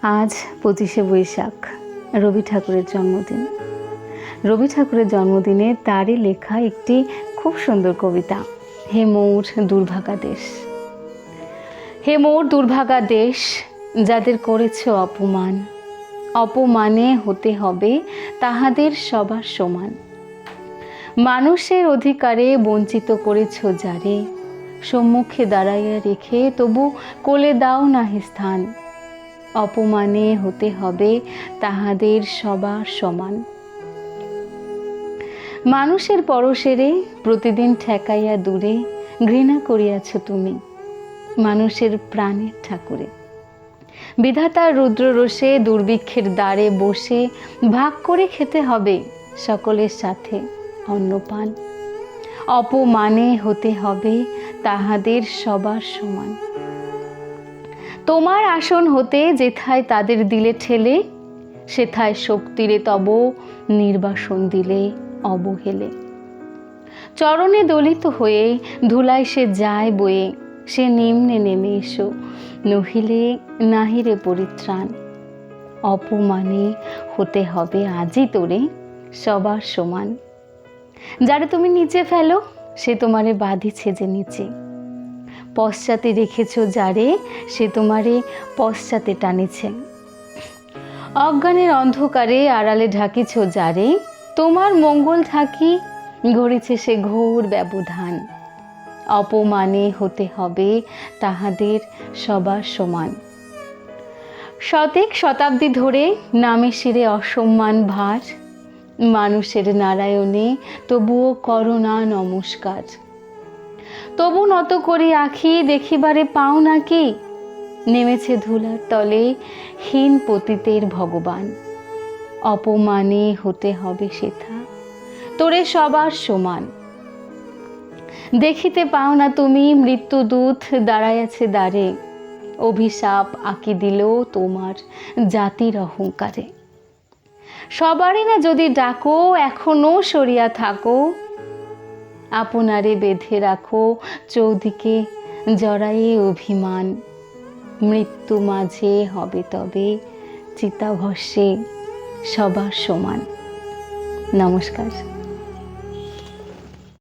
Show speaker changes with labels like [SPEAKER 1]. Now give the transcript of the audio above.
[SPEAKER 1] আজ 25শে বৈশাখ, রবি ঠাকুরের জন্মদিন। রবি ঠাকুরের জন্মদিনে তারই লেখা একটি খুব সুন্দর কবিতা, হে মোর দুর্ভাগা দেশ। হে মোর দুর্ভাগা দেশ, যাদের করেছ অপমান, অপমানে হতে হবে তাহাদের সবার সমান। মানুষের অধিকারে বঞ্চিত করেছ যারে, সম্মুখে দাঁড়াইয়া রেখে তবু কোলে দাও নাহি স্থান। অপমানে হতে হবে তাহাদের সবার সমান। মানুষের পরশেরে প্রতিদিন ঠেকাইয়া দূরে ঘৃণা করিয়াছ তুমি মানুষের প্রাণের ঠাকুরে। বিধাতার রুদ্ররোষে দুর্ভিক্ষের দ্বারে বসে ভাগ করে খেতে হবে সকলের সাথে অন্নপান। অপমানে হতে হবে তাহাদের সবার সমান। তোমার আসন হতে যেথায় তাদের দিলে ঠেলে, সেথায় শক্তিরে তব নির্বাসন দিলে অবহেলে। চরণে দলিত হয়ে ধুলায় সে যায় বয়ে, সে নিম্নে নেমে এসো, নহিলে নাহিরে পরিত্রাণ। অপমানে হতে হবে আজই তোরে সবার সমান। যারে তুমি নিচে ফেলো সে তোমারে বাঁধিছে যে নিচে, পশ্চাতে রেখেছ যারে সে তোমারে পশ্চাতে টানেছে। অজ্ঞানের অন্ধকারে আড়ালে ঢাকিছ যারে, তোমার মঙ্গল ঢাকি গড়েছে সে ঘোর ব্যবধান। অপমানে হতে হবে তাহাদের সবার সমান। শতেক শতাব্দী ধরে নামে শিরে অসম্মান ভার, মানুষের নারায়ণে তবুও করোনা নমস্কার। তবু নত করি আখি দেখিবারে পাও নাকি, নেমেছে ধুলার তলে হীন পতিতের ভগবান। অপমানে হতে হবে সেথা তোরে সবার সমান। দেখিতে পাও না তুমি মৃত্যুদূত দাঁড়াইয়াছে দ্বারে, অভিশাপ আঁকি দিল তোমার জাতির অহংকারে। সবারই না যদি ডাকো এখনো সরিয়া থাকো, আপনারে বেঁধে রাখো চৌদিকে জড়ায়ে অভিমান। মৃত্যু মাঝে হবে তবে চিতাভস্যে সবার সমান। নমস্কার।